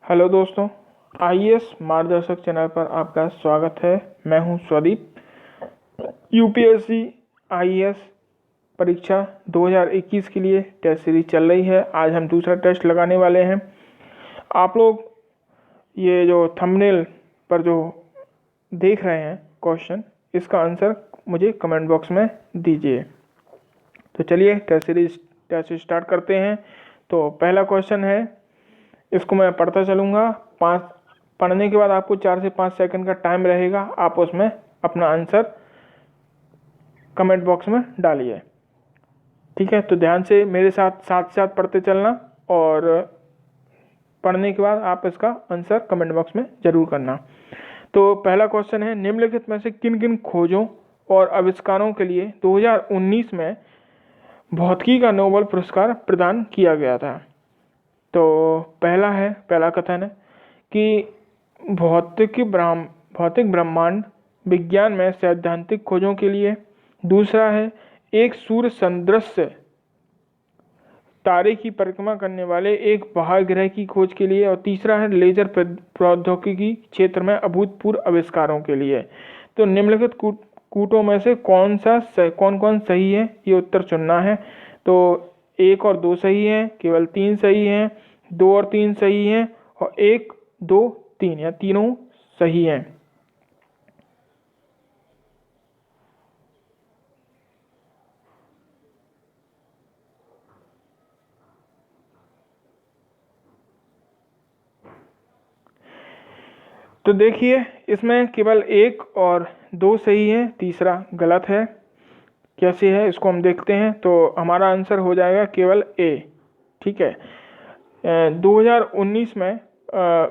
Hello दोस्तों, IAS मार्गदर्शक channel पर आपका स्वागत है। मैं हूं स्वदीप। यूपीएससी आईएएस परीक्षा 2021 के लिए टेस्ट सीरीज चल रही है। आज हम दूसरा टेस्ट लगाने वाले हैं। आप लोग ये जो थंबनेल पर जो देख रहे हैं क्वेश्चन, इसका आंसर मुझे कमेंट बॉक्स में दीजिए। तो चलिए टेस्ट स्टार्ट करते हैं। तो पहला क्वेश्चन है, इसको मैं पढ़ता चलूँगा। पढ़ने के बाद आपको 4 से 5 सेकंड का टाइम रहेगा। आप उसमें अपना आंसर कमेंट बॉक्स में डालिए, ठीक है। तो ध्यान से मेरे साथ साथ पढ़ते चलना, और पढ़ने के बाद आप इसका आंसर कमेंट बॉक्स में ज़रूर करना। तो पहला क्वेश्चन है, निम्नलिखित में से किन किन खोजों और आविष्कारों के लिए 2019 में भौतिकी का नोबेल पुरस्कार प्रदान किया गया था। तो पहला कथन है कि भौतिक ब्रह्मांड विज्ञान में सैद्धांतिक खोजों के लिए। दूसरा है एक सूर्य सदृश तारे की परिक्रमा करने वाले एक बाह्य ग्रह की खोज के लिए। और तीसरा है लेजर प्रौद्योगिकी क्षेत्र में अभूतपूर्व आविष्कारों के लिए। तो निम्नलिखित कूटों में से कौन कौन सही है, ये उत्तर चुनना है। तो 1 और 2 सही हैं, केवल 3 सही हैं, 2 और 3 सही हैं, और 1, 2, 3 या तीनों सही हैं। तो देखिए, इसमें केवल 1 और 2 सही है, तीसरा गलत है। कैसे है इसको हम देखते हैं। तो हमारा आंसर हो जाएगा केवल ए, ठीक है। 2019 में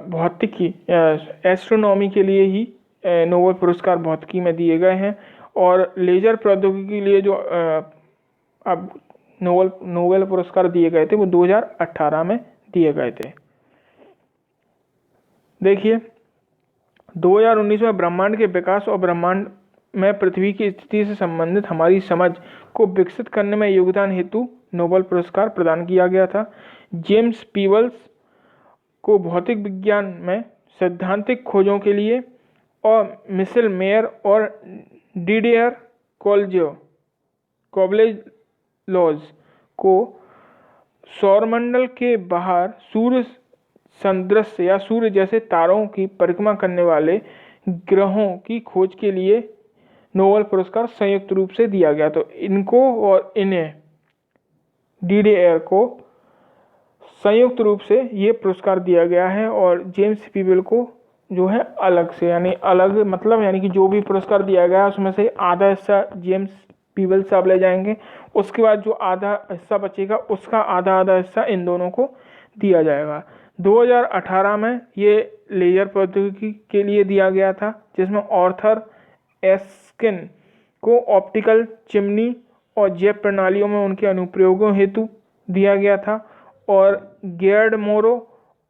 भौतिकी एस्ट्रोनॉमी के लिए ही नोबेल पुरस्कार भौतिकी में दिए गए हैं। और लेजर प्रौद्योगिकी के लिए जो अब नोबेल पुरस्कार दिए गए थे वो 2018 में दिए गए थे। देखिए, 2019 में ब्रह्मांड के विकास और ब्रह्मांड में पृथ्वी की स्थिति से संबंधित हमारी समझ को विकसित करने में योगदान हेतु नोबेल पुरस्कार प्रदान किया गया था। जेम्स पीबल्स को भौतिक विज्ञान में सैद्धांतिक खोजों के लिए, और मिशेल मेयर और डिडियर कोबलेज को सौरमंडल के बाहर सूर्य सदृश या सूर्य जैसे तारों की परिक्रमा करने वाले ग्रहों की खोज के लिए नोबेल पुरस्कार संयुक्त रूप से दिया गया। तो इनको और इन्हें डिडियर को संयुक्त रूप से ये पुरस्कार दिया गया है। और जेम्स पीबल को जो है अलग से, यानी अलग मतलब यानी कि जो भी पुरस्कार दिया गया है उसमें से आधा हिस्सा जेम्स पीबल साहब ले जाएंगे। उसके बाद जो आधा हिस्सा बचेगा उसका आधा हिस्सा इन दोनों को दिया जाएगा। 2018 में ये लेजर प्रौद्योगिकी के लिए दिया गया था, जिसमें ऑर्थर एस्किन को ऑप्टिकल चिमनी और जैव प्रणालियों में उनके अनुप्रयोगों हेतु दिया गया था। और गेर्ड मोरो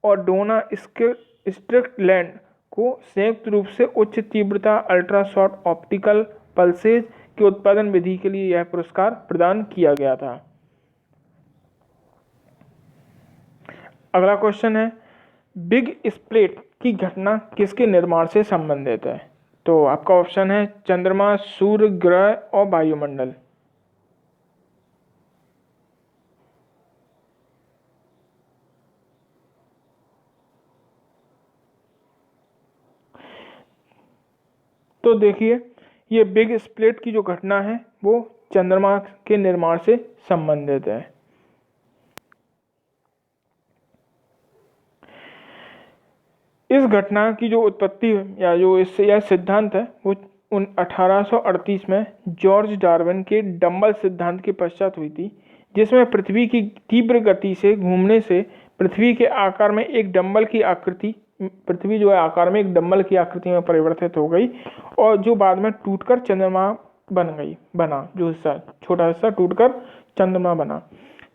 और डोना स्ट्रिकलैंड को संयुक्त रूप से उच्च तीव्रता अल्ट्राशॉर्ट ऑप्टिकल पल्सेज के उत्पादन विधि के लिए यह पुरस्कार प्रदान किया गया था। अगला क्वेश्चन है, बिग स्प्लिट की घटना किसके निर्माण से संबंधित है। तो आपका ऑप्शन है चंद्रमा, सूर्य, ग्रह और वायुमंडल। तो देखिए, ये बिग स्प्लिट की जो घटना है वो चंद्रमा के निर्माण से संबंधित है। इस घटना की जो उत्पत्ति या जो इससे यह सिद्धांत है वो 1838 में जॉर्ज डार्विन के डंबल सिद्धांत के पश्चात हुई थी, जिसमें पृथ्वी की तीव्र गति से घूमने से पृथ्वी के आकार में एक डंबल की आकृति पृथ्वी जो है आकार में एक डंबल की आकृति में परिवर्तित हो गई, और जो बाद में टूटकर चंद्रमा बना। जो हिस्सा छोटा हिस्सा टूटकर चंद्रमा बना।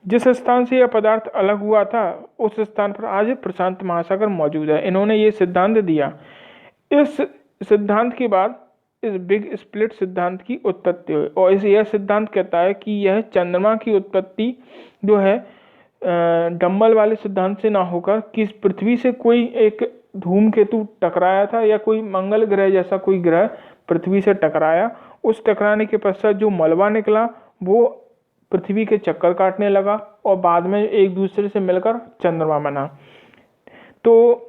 जिस स्थान से यह पदार्थ अलग हुआ था उस स्थान पर आज प्रशांत महासागर मौजूद है। इन्होंने ये सिद्धांत दिया। इस सिद्धांत के बाद इस बिग स्प्लिट सिद्धांत की उत्पत्ति हुई, और यह सिद्धांत कहता है कि यह चंद्रमा की उत्पत्ति जो है डंबल वाले सिद्धांत से ना होकर किस पृथ्वी से कोई एक धूमकेतु टकराया था या कोई मंगल ग्रह जैसा कोई ग्रह पृथ्वी से टकराया, उस टकराने के पश्चात जो मलबा निकला वो पृथ्वी के चक्कर काटने लगा और बाद में एक दूसरे से मिलकर चंद्रमा बना। तो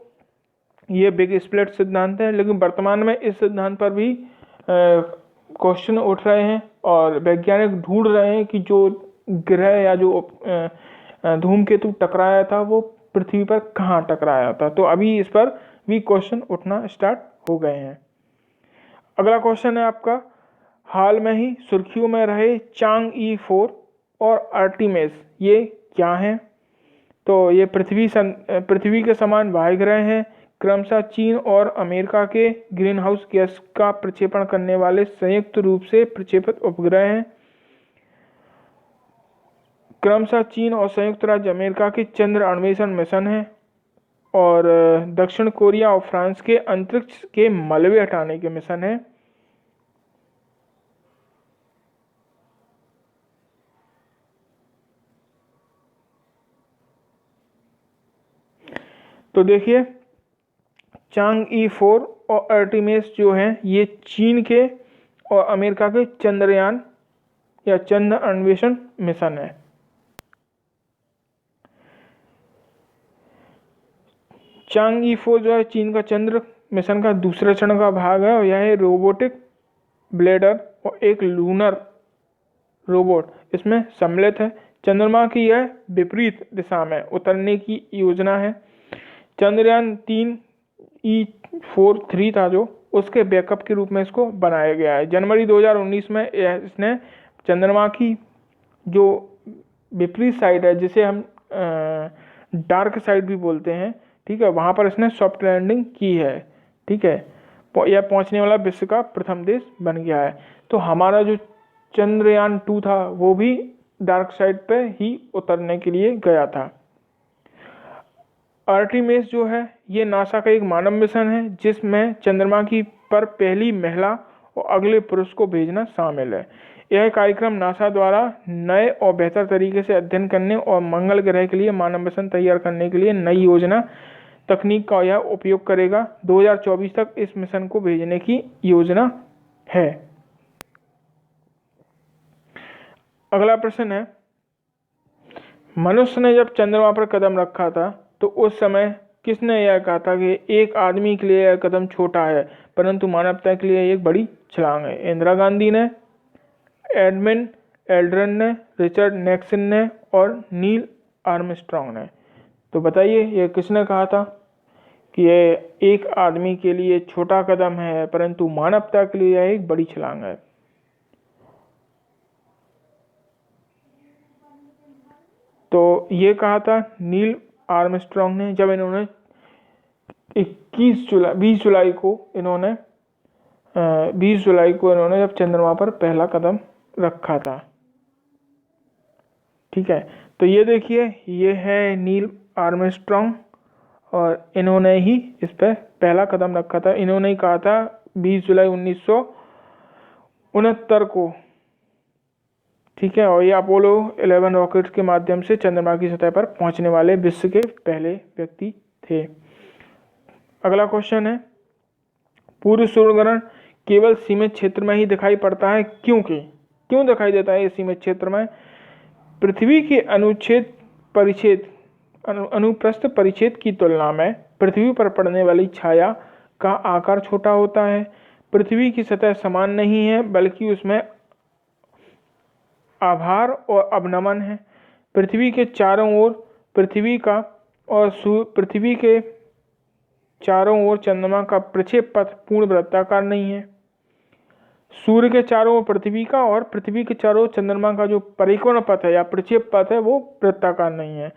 ये बिग स्प्लिट सिद्धांत है, लेकिन वर्तमान में इस सिद्धांत पर भी क्वेश्चन उठ रहे हैं और वैज्ञानिक ढूंढ रहे हैं कि जो ग्रह या जो धूमकेतु टकराया था वो पृथ्वी पर कहाँ टकराया था। तो अभी इस पर भी क्वेश्चन उठना स्टार्ट हो गए हैं। अगला क्वेश्चन है आपका, हाल में ही सुर्खियों में रहे चांग-ई 4 और आर्टेमिस ये क्या हैं? तो ये पृथ्वी के समान वायुग्रह हैं, क्रमशः चीन और अमेरिका के ग्रीन हाउस गैस का प्रक्षेपण करने वाले संयुक्त रूप से प्रक्षेपित उपग्रह हैं। क्रमशः चीन और संयुक्त राज्य अमेरिका के चंद्र अन्वेषण मिशन है और दक्षिण कोरिया और फ्रांस के अंतरिक्ष के मलबे हटाने के मिशन है। तो देखिए, चांग-ई 4 और आर्टेमिस जो हैं ये चीन के और अमेरिका के चंद्रयान या चंद्र अन्वेषण मिशन है। चांग-ई 4 जो है चीन का चंद्र मिशन का दूसरे चरण का भाग है और यह रोबोटिक ब्लेडर और एक लूनर रोबोट इसमें सम्मिलित है। चंद्रमा की यह विपरीत दिशा में उतरने की योजना है। चंद्रयान 3E43 था जो उसके बैकअप के रूप में इसको बनाया गया है। जनवरी 2019 में इसने चंद्रमा की जो विपरीत साइड है जिसे हम डार्क साइड भी बोलते हैं, ठीक है, वहाँ पर इसने सॉफ्ट लैंडिंग की है। ठीक है, यह पहुँचने वाला विश्व का प्रथम देश बन गया है। तो हमारा जो चंद्रयान 2 था वो भी डार्क साइड पे ही उतरने के लिए गया था। आर्टेमिस जो है ये नासा का एक मानव मिशन है जिसमें चंद्रमा की पर पहली महिला और अगले पुरुष को भेजना शामिल है। यह कार्यक्रम नासा द्वारा नए और बेहतर तरीके से अध्ययन करने और मंगल ग्रह के लिए मानव मिशन तैयार करने के लिए नई योजना तकनीक का यह उपयोग करेगा। 2024 तक इस मिशन को भेजने की योजना है। अगला प्रश्न है, मनुष्य ने जब चंद्रमा पर कदम रखा था तो उस समय किसने यह कहा था कि एक आदमी के लिए यह कदम छोटा है परंतु मानवता के लिए एक बड़ी छलांग है? इंदिरा गांधी ने, एडमिन एल्ड्रिन ने, रिचर्ड निक्सन ने और नील आर्मस्ट्रॉन्ग ने। तो बताइए ये किसने कहा था कि यह एक आदमी के लिए छोटा कदम है परंतु मानवता के लिए यह एक बड़ी छलांग है? तो ये कहा था नील आर्मस्ट्रॉन्ग ने, जब इन्होंने 20 जुलाई को इन्होंने जब चंद्रमा पर पहला कदम रखा था। ठीक है, तो ये देखिए ये है नील आर्मस्ट्रॉन्ग और इन्होंने ही इस पर पहला कदम रखा था। इन्होंने ही कहा था 20 जुलाई 1969 को। ठीक है, और ये अपोलो 11 रॉकेट के माध्यम से चंद्रमा की सतह पर पहुंचने वाले विश्व के पहले व्यक्ति थे। अगला क्वेश्चन है, पूर्व सूर्य ग्रहण केवल सीमित क्षेत्र में ही दिखाई पड़ता है, क्यों दिखाई देता है ये सीमित क्षेत्र में? पृथ्वी के अनुप्रस्थ परिच्छेद की तुलना में पृथ्वी पर पड़ने वाली छाया का आकार छोटा होता है। पृथ्वी की सतह समान नहीं है बल्कि उसमें आभार और अवनमन है। पृथ्वी के चारों ओर पृथ्वी के चारों ओर चंद्रमा का प्रक्षेप पथ पूर्ण वृत्ताकार नहीं है। सूर्य के चारों ओर पृथ्वी का और पृथ्वी के चारों ओर चंद्रमा का जो परिक्रमा पथ है या प्रक्षेप पथ है वो वृत्ताकार नहीं है।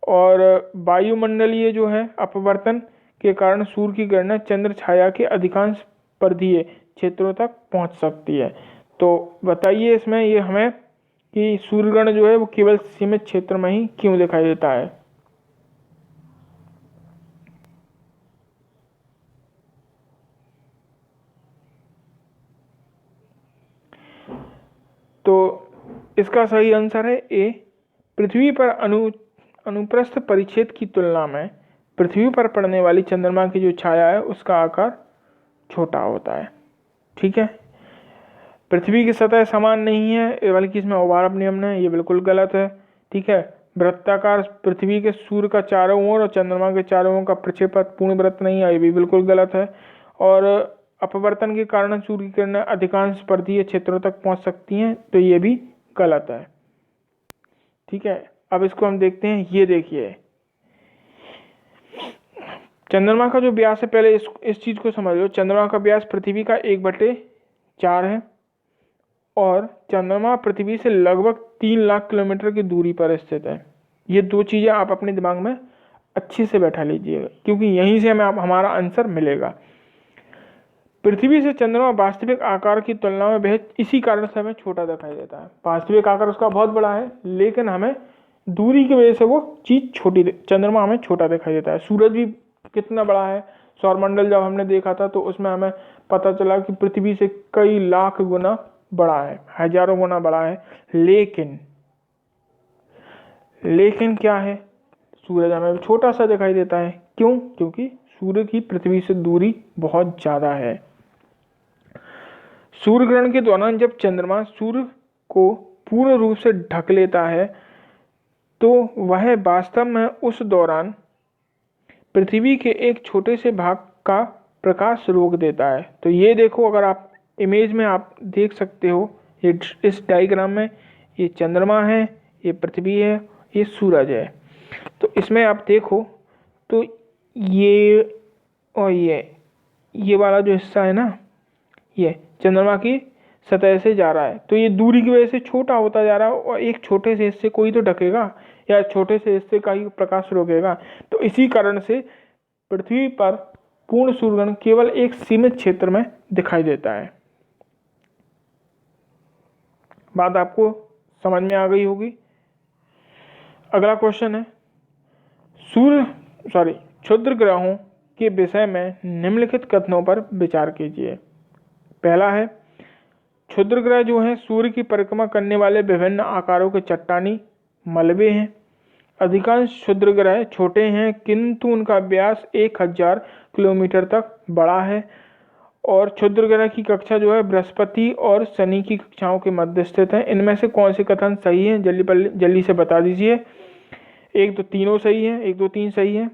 और वायुमंडलीय जो है अपवर्तन के कारण सूर्य की किरणें चंद्र छाया के अधिकांश परिधीय क्षेत्रों तक पहुंच सकती है। तो बताइए इसमें ये हमें कि सूर्य ग्रहण जो है वो केवल सीमित क्षेत्र में ही क्यों दिखाई देता है? तो इसका सही आंसर है ए। पृथ्वी पर अनुप्रस्थ परिच्छेद की तुलना में पृथ्वी पर पड़ने वाली चंद्रमा की जो छाया है उसका आकार छोटा होता है। ठीक है, पृथ्वी की सतह समान नहीं है बल्कि इसमें ओभार नियमन है, ये बिल्कुल गलत है। ठीक है, वृत्ताकार पृथ्वी के सूर्य का चारों ओर और चंद्रमा के चारों ओर का प्रक्षेपण पूर्ण वृत्त नहीं है, ये भी बिल्कुल गलत है। और अपवर्तन के कारण सूर्य की किरणें अधिकांश पर्वतीय क्षेत्रों तक पहुंच सकती हैं, तो ये भी गलत है। ठीक है, अब इसको हम देखते हैं। ये देखिए चंद्रमा का जो व्यास है, पहले इस चीज को समझ लो। चंद्रमा का व्यास पृथ्वी का 1/4 है और चंद्रमा पृथ्वी से लगभग 3 लाख किलोमीटर की दूरी पर स्थित है। ये दो चीजें आप अपने दिमाग में अच्छे से बैठा लीजिएगा, क्योंकि यहीं से हमें हमारा आंसर मिलेगा। पृथ्वी से चंद्रमा वास्तविक आकार की तुलना में बेहद इसी कारण से हमें छोटा दिखाई देता है। वास्तविक आकार उसका बहुत बड़ा है, लेकिन हमें दूरी की वजह से वो चीज छोटी, चंद्रमा हमें छोटा दिखाई देता है। सूरज भी कितना बड़ा है, सौरमंडल जब हमने देखा था तो उसमें हमें पता चला कि पृथ्वी से कई लाख गुना बड़ा है, हजारों गुना बड़ा है। लेकिन क्या है, सूरज हमें छोटा सा दिखाई देता है। क्यों? क्योंकि सूर्य की पृथ्वी से दूरी बहुत ज्यादा है। सूर्य ग्रहण के दौरान जब चंद्रमा सूर्य को पूर्ण रूप से ढक लेता है तो वह वास्तव में उस दौरान पृथ्वी के एक छोटे से भाग का प्रकाश रोक देता है। तो ये देखो, अगर आप इमेज में आप देख सकते हो, ये इस डायग्राम में ये चंद्रमा है, ये पृथ्वी है, ये सूरज है। तो इसमें आप देखो तो ये और ये वाला जो हिस्सा है ना, ये चंद्रमा की सतह से जा रहा है, तो ये दूरी की वजह से छोटा होता जा रहा है और एक छोटे से हिस्से को ही तो ढकेगा या छोटे से हिस्से का ही प्रकाश रोकेगा। तो इसी कारण से पृथ्वी पर पूर्ण सूर्यग्रहण केवल एक सीमित क्षेत्र में दिखाई देता है। बात आपको समझ में आ गई होगी। अगला क्वेश्चन है, क्षुद्र ग्रहों के विषय में निम्नलिखित कथनों पर विचार कीजिए। पहला है, क्षुद्र ग्रह जो हैं सूर्य की परिक्रमा करने वाले विभिन्न आकारों के चट्टानी मलबे हैं। अधिकांश क्षुद्र ग्रह छोटे हैं किंतु उनका व्यास 1000 किलोमीटर तक बड़ा है। और क्षुद्र ग्रह की कक्षा जो है बृहस्पति और शनि की कक्षाओं के मध्य स्थित है। इनमें से कौन से कथन सही है, जल्दी से बता दीजिए। 1 2 तीनों सही है, 1 2 3 सही है,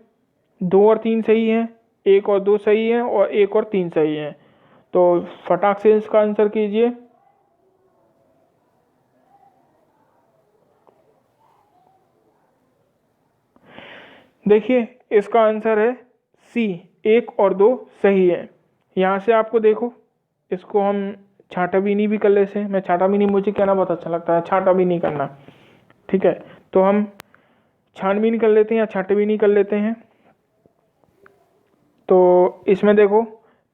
2 और 3 सही है, 1 और 2 सही है और 1 और 3 सही है। तो फटाक से इसका आंसर कीजिए। देखिए इसका आंसर है सी, 1 और 2 सही है। यहाँ से आपको देखो, इसको हम छाँटाबीनी भी कर लेते हैं। मैं छाँटाबीनी मुझे कहना बहुत अच्छा लगता है, छाँटाबीनी करना। ठीक है, तो हम छानबीन कर लेते हैं या छाँटाबीनी कर लेते हैं। तो इसमें देखो,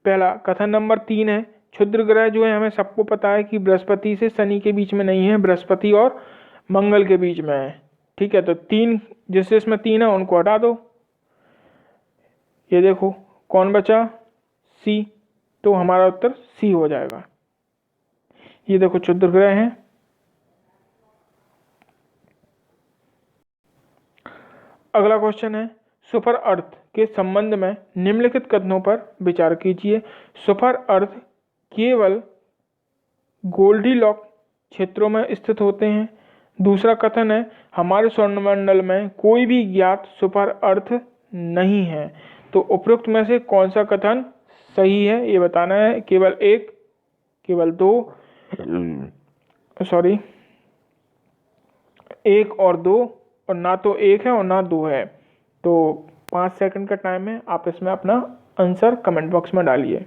पहला कथन नंबर 3 है, क्षुद्र ग्रह जो है हमें सबको पता है कि बृहस्पति से शनि के बीच में नहीं है, बृहस्पति और मंगल के बीच में है। ठीक है, तो 3 जिससे इसमें 3 है उनको हटा दो। ये देखो कौन बचा, सी, तो हमारा उत्तर सी हो जाएगा। ये देखो क्षुद्र ग्रह हैं। अगला क्वेश्चन है, सुपर अर्थ के संबंध में निम्नलिखित कथनों पर विचार कीजिए। सुपर अर्थ केवल गोल्डीलॉक क्षेत्रों में स्थित होते हैं। दूसरा कथन है, हमारे सौरमंडल में कोई भी ज्ञात सुपर अर्थ नहीं है। तो उपरोक्त में से कौन सा कथन सही है ये बताना है। केवल 1, केवल 2, 1 और 2, और ना तो 1 है और ना 2 है। तो 5 सेकंड का टाइम है, आप इसमें अपना आंसर कमेंट बॉक्स में डालिए।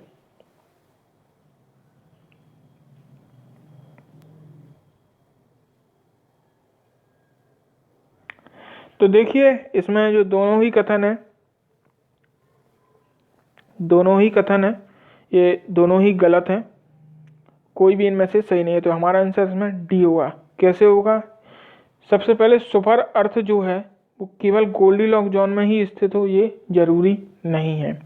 तो देखिए इसमें जो दोनों ही कथन है, ये दोनों ही गलत हैं। कोई भी इनमें से सही नहीं है, तो हमारा आंसर इसमें डी होगा। कैसे होगा? सबसे पहले सुपर अर्थ जो है वो केवल गोल्डीलॉक जोन में ही स्थित हो, ये जरूरी नहीं है।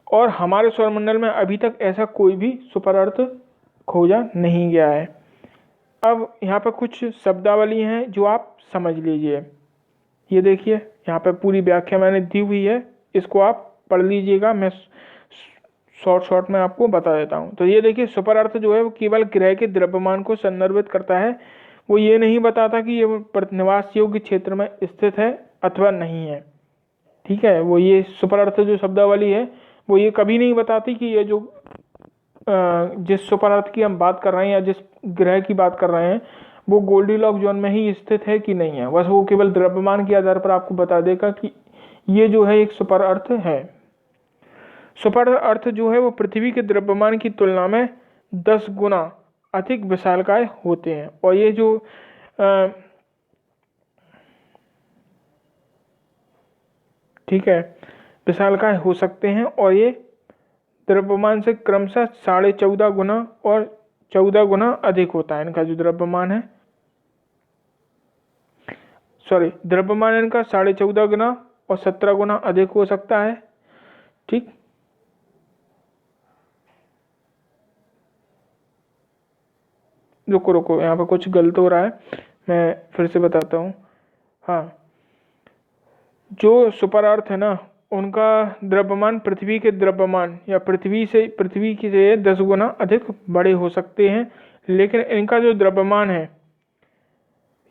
और हमारे सौरमंडल में अभी तक ऐसा कोई भी सुपर अर्थ खोजा नहीं गया है। अब यहाँ पर कुछ शब्दावली हैं जो आप समझ लीजिए। ये देखिए यहाँ पे पूरी व्याख्या मैंने दी हुई है, इसको आप पढ़ लीजिएगा, मैं शॉर्ट में आपको बता देता हूँ। तो ये देखिए सुपर अर्थ जो है वो केवल ग्रह के द्रव्यमान को संदर्भित करता है, वो ये नहीं बताता कि ये निवास योग्य क्षेत्र में स्थित है अथवा नहीं है। ठीक है, वो ये सुपर अर्थ जो शब्दावली है वो ये कभी नहीं बताती कि ये जो जिस सुपर अर्थ की हम बात कर रहे हैं या जिस ग्रह की बात कर रहे हैं वो गोल्डीलॉक जोन में ही स्थित है कि नहीं है। बस वो केवल द्रव्यमान के आधार पर आपको बता देगा कि ये जो है एक सुपर अर्थ है। सुपर अर्थ जो है वो पृथ्वी के द्रव्यमान की तुलना में 10 गुना अधिक विशालकाय होते हैं, और ये जो ठीक है विशालकाय हो सकते हैं, और ये द्रव्यमान से क्रमशः 14.5 गुना और 14 गुना अधिक होता है इनका जो द्रव्यमान है। द्रव्यमान इनका 14.5 गुना और 17 गुना अधिक हो सकता है। ठीक, रुको यहाँ पर कुछ गलत हो रहा है, मैं फिर से बताता हूँ। हाँ, जो सुपर अर्थ है ना उनका द्रव्यमान पृथ्वी के द्रव्यमान या पृथ्वी की से 10 गुना अधिक बड़े हो सकते हैं, लेकिन इनका जो द्रव्यमान है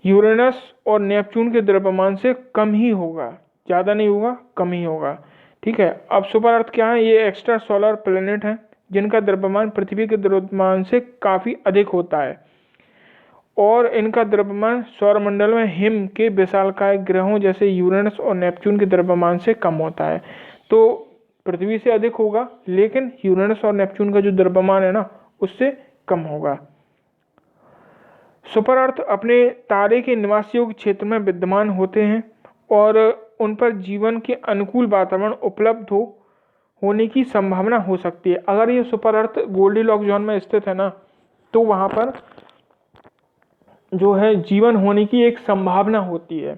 यूरेनस और नेपच्यून के द्रव्यमान से कम ही होगा, ज़्यादा नहीं होगा, कम ही होगा। ठीक है, अब सुपर अर्थ क्या है? ये एक्स्ट्रा सोलर प्लेनेट हैं जिनका द्रव्यमान पृथ्वी के द्रव्यमान से काफ़ी अधिक होता है, और इनका द्रव्यमान सौरमंडल में हिम के विशालकाय ग्रहों जैसे यूरेनस और नेपच्यून के द्रव्यमान से कम होता है। तो पृथ्वी से अधिक होगा, लेकिन यूरेनस और नेपच्यून का जो द्रव्यमान है ना उससे कम होगा। सुपर अर्थ अपने तारे के निवास योग्य क्षेत्र में विद्यमान होते हैं और उन पर जीवन के अनुकूल वातावरण उपलब्ध होने की संभावना हो सकती है। अगर ये सुपर अर्थ गोल्डीलॉक जोन में स्थित है ना तो वहाँ पर जो है जीवन होने की एक संभावना होती है।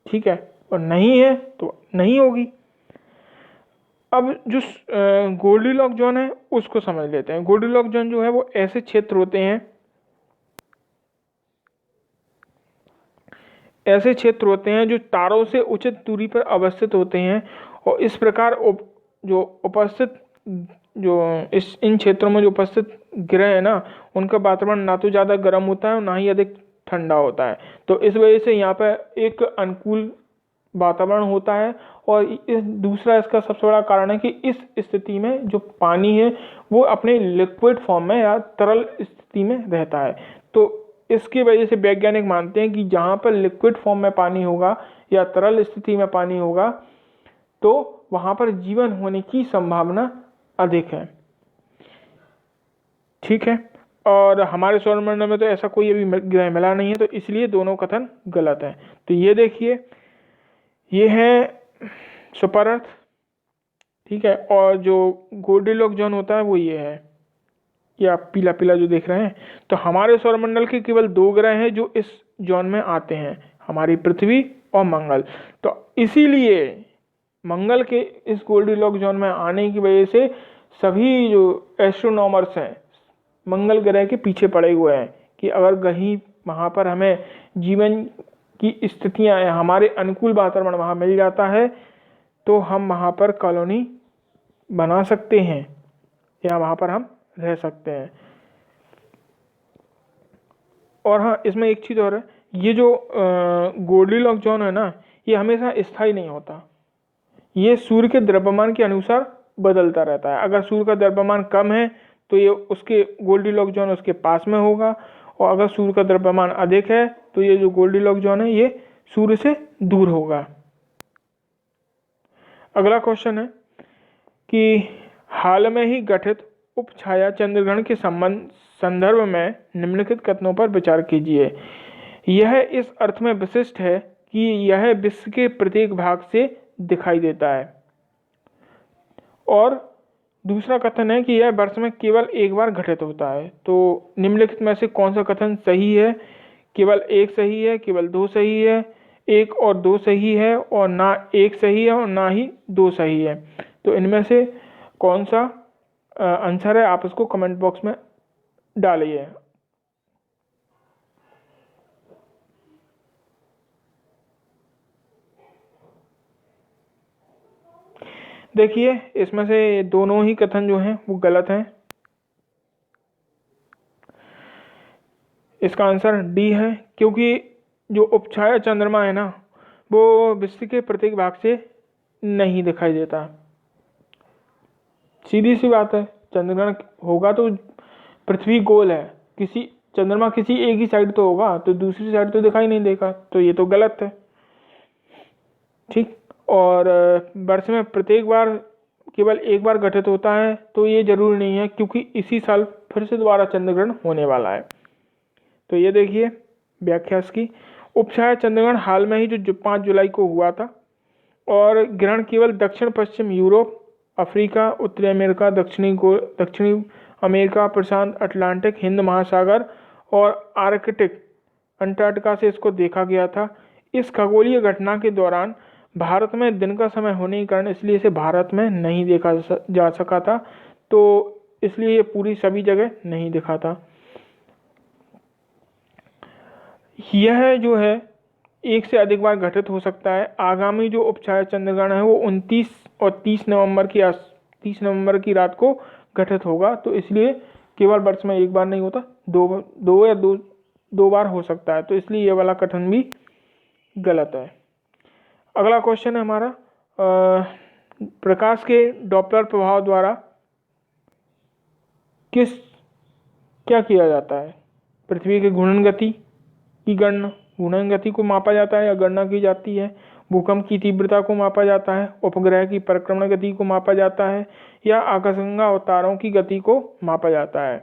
ठीक है, और नहीं है तो नहीं होगी। अब जो गोल्डीलॉक जोन है उसको समझ लेते हैं। गोल्डीलॉक जोन जो है वो ऐसे क्षेत्र होते हैं, जो तारों से उचित दूरी पर अवस्थित होते हैं, और इस प्रकार इन क्षेत्रों में जो उपस्थित ग्रह है ना उनका वातावरण ना तो ज़्यादा गर्म होता है और ना ही अधिक ठंडा होता है। तो इस वजह से यहाँ पर एक अनुकूल वातावरण होता है। और दूसरा इसका सबसे बड़ा कारण है कि इस स्थिति में जो पानी है वो अपने लिक्विड फॉर्म में या तरल स्थिति में रहता है। तो इसकी वजह से वैज्ञानिक मानते हैं कि जहाँ पर लिक्विड फॉर्म में पानी होगा या तरल स्थिति में पानी होगा तो वहाँ पर जीवन होने की संभावना अधिक है। ठीक है, और हमारे सौरमंडल में तो ऐसा कोई अभी ग्रह मिला नहीं है, तो इसलिए दोनों कथन गलत हैं। तो ये देखिए, ये है सुपर अर्थ। ठीक है, और जो गोल्डीलॉक जोन होता है वो ये है, ये आप पीला पीला जो देख रहे हैं। तो हमारे सौरमंडल के केवल 2 ग्रह हैं जो इस जोन में आते हैं, हमारी पृथ्वी और मंगल। तो इसीलिए मंगल के इस गोल्डीलॉक जोन में आने की वजह से सभी जो एस्ट्रोनॉमर्स हैं मंगल ग्रह के पीछे पड़े हुए हैं कि अगर कहीं वहाँ पर हमें जीवन की स्थितियाँ या हमारे अनुकूल वातावरण वहाँ मिल जाता है तो हम वहाँ पर कॉलोनी बना सकते हैं या वहाँ पर हम रह सकते हैं। और हाँ, इसमें एक चीज़ और है, ये जो गोल्डीलॉक जोन है ना ये हमेशा स्थायी नहीं होता, ये सूर्य के द्रव्यमान के अनुसार बदलता रहता है। अगर सूर्य का द्रव्यमान कम है तो ये उसके गोल्डीलॉक जोन उसके पास में होगा, और अगर सूर्य का द्रव्यमान अधिक है तो ये जो गोल्डीलॉक जोन है ये सूर्य से दूर होगा। अगला क्वेश्चन है कि हाल में ही गठित उपछाया चंद्रग्रहण के संदर्भ में निम्नलिखित कथनों पर विचार कीजिए। यह इस अर्थ में विशिष्ट है कि यह विश्व के प्रत्येक भाग से दिखाई देता है, और दूसरा कथन है कि यह वर्ष में केवल एक बार घटित होता है। तो निम्नलिखित में से कौन सा कथन सही है? केवल एक सही है, केवल 2 सही है, 1 और 2 सही है, और ना 1 सही है और ना ही 2 सही है। तो इनमें से कौन सा आंसर है आप उसको कमेंट बॉक्स में डालिए। देखिए इसमें से दोनों ही कथन जो हैं वो गलत हैं। इसका आंसर डी है, क्योंकि जो उपछाया चंद्रमा है ना वो विश्व के प्रत्येक भाग से नहीं दिखाई देता। सीधी सी बात है, चंद्रग्रहण होगा तो पृथ्वी गोल है, किसी चंद्रमा किसी एक ही साइड तो होगा, तो दूसरी साइड तो दिखाई नहीं देगा, तो ये तो गलत है। ठीक। और वर्ष में प्रत्येक बार केवल एक बार घटित होता है तो ये जरूरी नहीं है, क्योंकि इसी साल फिर से दोबारा चंद्रग्रहण होने वाला है। तो ये देखिए व्याख्या इसकी, उपछाया चंद्रग्रहण हाल में ही जो 5 जुलाई को हुआ था, और ग्रहण केवल दक्षिण पश्चिम यूरोप, अफ्रीका, उत्तरी अमेरिका, दक्षिणी अमेरिका, प्रशांत, अटलांटिक, हिंद महासागर और आर्कटिक अंटार्कटिका से इसको देखा गया था। इस खगोलीय घटना के दौरान भारत में दिन का समय होने के कारण इसलिए इसे भारत में नहीं देखा जा सका था, तो इसलिए ये पूरी सभी जगह नहीं दिखा था। यह जो है एक से अधिक बार घटित हो सकता है। आगामी जो उपछाया चंद्रग्रहण है वो 29 और 30 नवंबर की रात को घटित होगा, तो इसलिए केवल वर्ष में एक बार नहीं होता, दो बार हो सकता है, तो इसलिए ये वाला कथन भी गलत है। अगला क्वेश्चन है हमारा, प्रकाश के डॉपलर प्रभाव द्वारा क्या किया जाता है? पृथ्वी के घूर्णन गति की घूर्णन गति को मापा जाता है या गणना की जाती है, भूकंप की तीव्रता को मापा जाता है, उपग्रह की परिक्रमण गति को मापा जाता है, या आकाशगंगा और तारों की गति को मापा जाता है।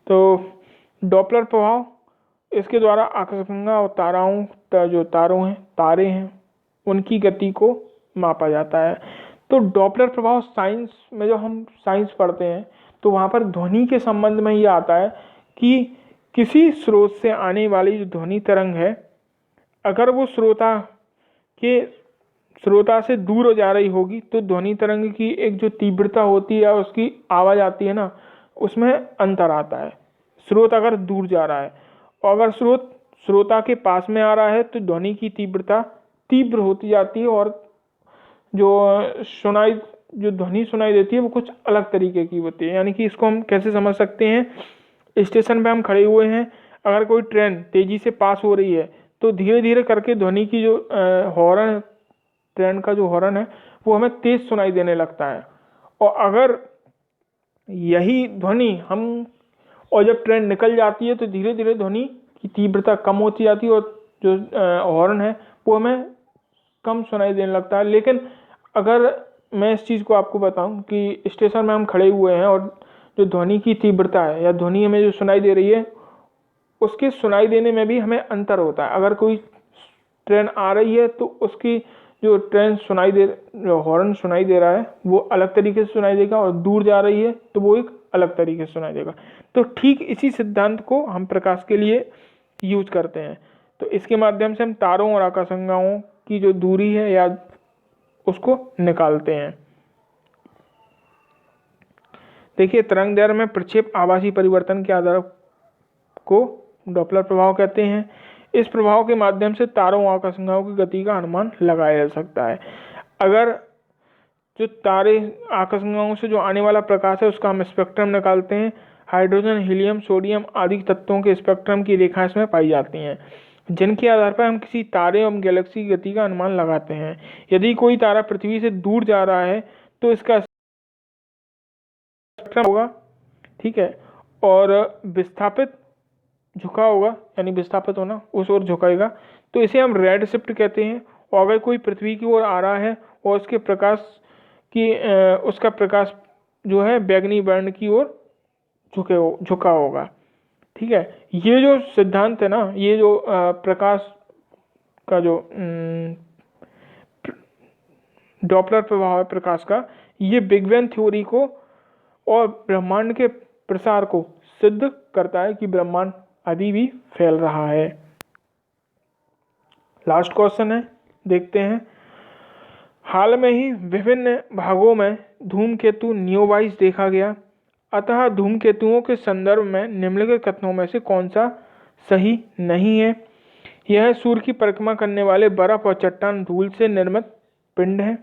तो डॉपलर प्रभाव, इसके द्वारा आकाशगंगा और तारे हैं उनकी गति को मापा जाता है। तो डॉपलर प्रभाव साइंस में जो हम साइंस पढ़ते हैं तो वहाँ पर ध्वनि के संबंध में ये आता है कि किसी स्रोत से आने वाली जो ध्वनि तरंग है, अगर वो श्रोता से दूर हो जा रही होगी तो ध्वनि तरंग की एक जो तीव्रता होती है, उसकी आवाज़ आती है ना, उसमें अंतर आता है। स्रोत अगर दूर जा रहा है और अगर श्रोता के पास में आ रहा है तो ध्वनि की तीव्रता तीव्र होती जाती है, और जो ध्वनि सुनाई देती है वो कुछ अलग तरीके की होती है। यानी कि इसको हम कैसे समझ सकते हैं, स्टेशन पे हम खड़े हुए हैं, अगर कोई ट्रेन तेजी से पास हो रही है तो धीरे धीरे करके ध्वनि की जो हॉर्न, ट्रेन का जो हॉर्न है वो हमें तेज सुनाई देने लगता है, और अगर यही ध्वनि और जब ट्रेन निकल जाती है तो धीरे धीरे ध्वनि की तीव्रता कम होती जाती है और जो हॉर्न है वो हमें कम सुनाई देने लगता है। लेकिन अगर मैं इस चीज़ को आपको बताऊं कि स्टेशन में हम खड़े हुए हैं और जो ध्वनि की तीव्रता है या ध्वनि हमें जो सुनाई दे रही है उसके सुनाई देने में भी हमें अंतर होता है। अगर कोई ट्रेन आ रही है तो उसकी जो हॉर्न सुनाई दे रहा है वो अलग तरीके से सुनाई देगा, और दूर जा रही है तो वो एक अलग तरीके से सुनाई देगा। तो ठीक इसी सिद्धांत को हम प्रकाश के लिए यूज करते हैं। तो इसके माध्यम से हम तारों और आकाशगंगाओं की जो दूरी है या उसको निकालते हैं। देखिए तरंग दैर्ध्य में प्रक्षेप आभासी परिवर्तन के आधार को डॉपलर प्रभाव कहते हैं। इस प्रभाव के माध्यम से तारों और आकाशगंगाओं की गति का अनुमान लगाया जा सकता है। अगर जो तारे आकाशगंगाओं से जो आने वाला प्रकाश है उसका हम स्पेक्ट्रम निकालते हैं, हाइड्रोजन, हीलियम, सोडियम आदि तत्वों के स्पेक्ट्रम की रेखाएं इसमें पाई जाती हैं, जिनके आधार पर हम किसी तारे एवं गैलेक्सी की गति का अनुमान लगाते हैं। यदि कोई तारा पृथ्वी से दूर जा रहा है तो इसका स्पेक्ट्रम होगा, ठीक है, और विस्थापित झुका होगा, यानी विस्थापित होना, उस ओर झुकाएगा, तो इसे हम रेड शिफ्ट कहते हैं। और अगर कोई पृथ्वी की ओर आ रहा है और उसका प्रकाश जो है बैगनी वर्ण की ओर झुका होगा, ठीक है। ये जो सिद्धांत है ना, ये जो प्रकाश का जो डॉपलर प्रभाव है प्रकाश का, ये बिग बैंग थ्योरी को और ब्रह्मांड के प्रसार को सिद्ध करता है कि ब्रह्मांड अभी भी फैल रहा है। लास्ट क्वेश्चन है, देखते हैं। हाल में ही विभिन्न भागों में धूमकेतु नियोबाइज देखा गया, अतः धूमकेतुओं के संदर्भ में निम्नलिखित कथनों में से कौन सा सही नहीं है। यह सूर्य की परिक्रमा करने वाले बर्फ और चट्टान धूल से निर्मित पिंड हैं।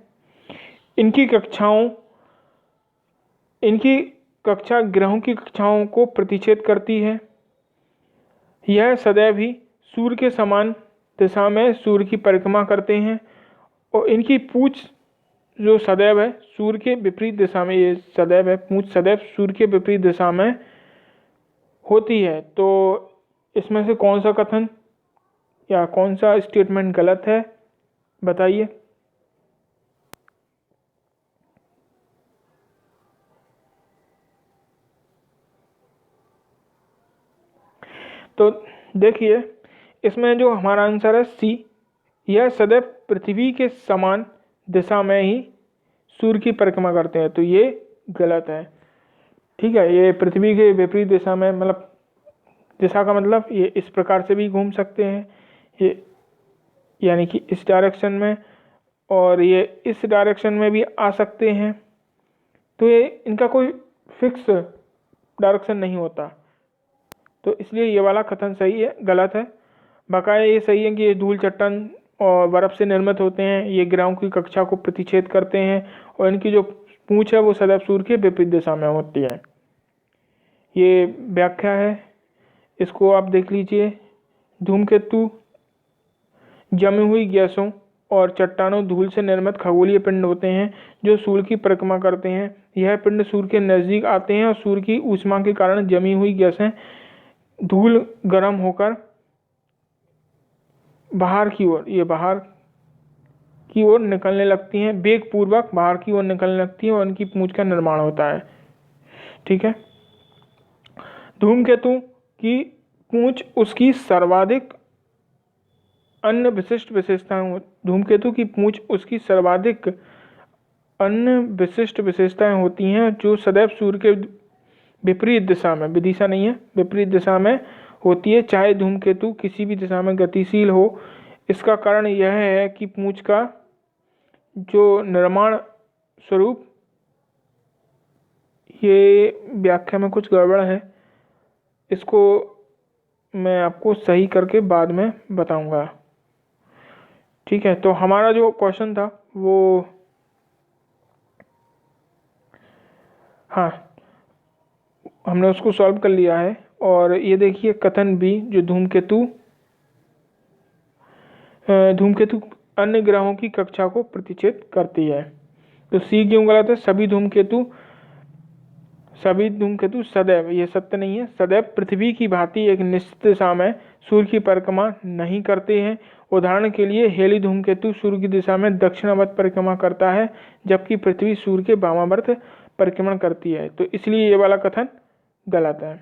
इनकी कक्षा ग्रहों की कक्षाओं को प्रतिच्छेद करती है। यह सदैव ही सूर्य के समान दिशा में सूर्य की परिक्रमा करते हैं और इनकी पूंछ जो सदैव है सूर्य के विपरीत दिशा में, ये सदैव है, पूंछ सदैव सूर्य के विपरीत दिशा में होती है। तो इसमें से कौन सा कथन या कौन सा स्टेटमेंट गलत है, बताइए। तो देखिए, इसमें जो हमारा आंसर है सी, यह सदैव पृथ्वी के समान दिशा में ही सूर्य की परिक्रमा करते हैं, तो ये गलत है। ठीक है, ये पृथ्वी के विपरीत दिशा में, मतलब दिशा का मतलब ये इस प्रकार से भी घूम सकते हैं, ये यानी कि इस डायरेक्शन में, और ये इस डायरेक्शन में भी आ सकते हैं। तो ये इनका कोई फिक्स डायरेक्शन नहीं होता, तो इसलिए ये वाला कथन सही है, गलत है। बकाया ये सही है कि ये धूल चट्टान और बर्फ से निर्मित होते हैं, ये ग्रहों की कक्षा को प्रतिच्छेद करते हैं और इनकी जो पूंछ है वो सदैव सूर्य के विपरीत दिशा में होती है। ये व्याख्या है, इसको आप देख लीजिए। धूमकेतु जमी हुई गैसों और चट्टानों धूल से निर्मित खगोलीय पिंड होते हैं जो सूर्य की परिक्रमा करते हैं। यह पिंड सूर्य के नज़दीक आते हैं और सूर्य की ऊष्मा के कारण जमी हुई गैसें धूल गर्म होकर बाहर की ओर निकलने लगती हैं, वेग पूर्वक बाहर की ओर निकलने लगती हैं और उनकी पूंछ का निर्माण होता है। ठीक है, धूमकेतु की पूंछ उसकी सर्वाधिक अन्य विशिष्ट विशेषताएं होती हैं जो सदैव सूर्य के विपरीत दिशा में, विदिशा नहीं है, विपरीत दिशा में होती है, चाहे धूमकेतु किसी भी दिशा में गतिशील हो। इसका कारण यह है कि पूंछ का जो निर्माण स्वरूप, ये व्याख्या में कुछ गड़बड़ है, इसको मैं आपको सही करके बाद में बताऊंगा। ठीक है, तो हमारा जो क्वेश्चन था वो, हाँ, हमने उसको सॉल्व कर लिया है। और ये देखिए कथन बी, जो धूमकेतु अन्य ग्रहों की कक्षा को प्रतिच्छेद करती है, तो सी क्यों गलत है। सभी धूमकेतु सदैव, ये सत्य नहीं है, सदैव पृथ्वी की भांति एक निश्चित दिशा में सूर्य की परिक्रमा नहीं करते हैं। उदाहरण के लिए हेली धूमकेतु सूर्य की दिशा में दक्षिणावर्त परिक्रमा करता है, जबकि पृथ्वी सूर्य के वामावर्त परिक्रमण करती है, तो इसलिए ये वाला कथन गलत है।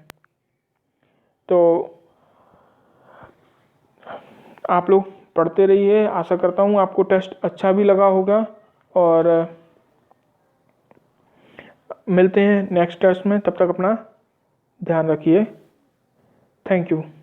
तो आप लोग पढ़ते रहिए, आशा करता हूँ आपको टेस्ट अच्छा भी लगा होगा, और मिलते हैं नेक्स्ट टेस्ट में। तब तक अपना ध्यान रखिए। Thank you.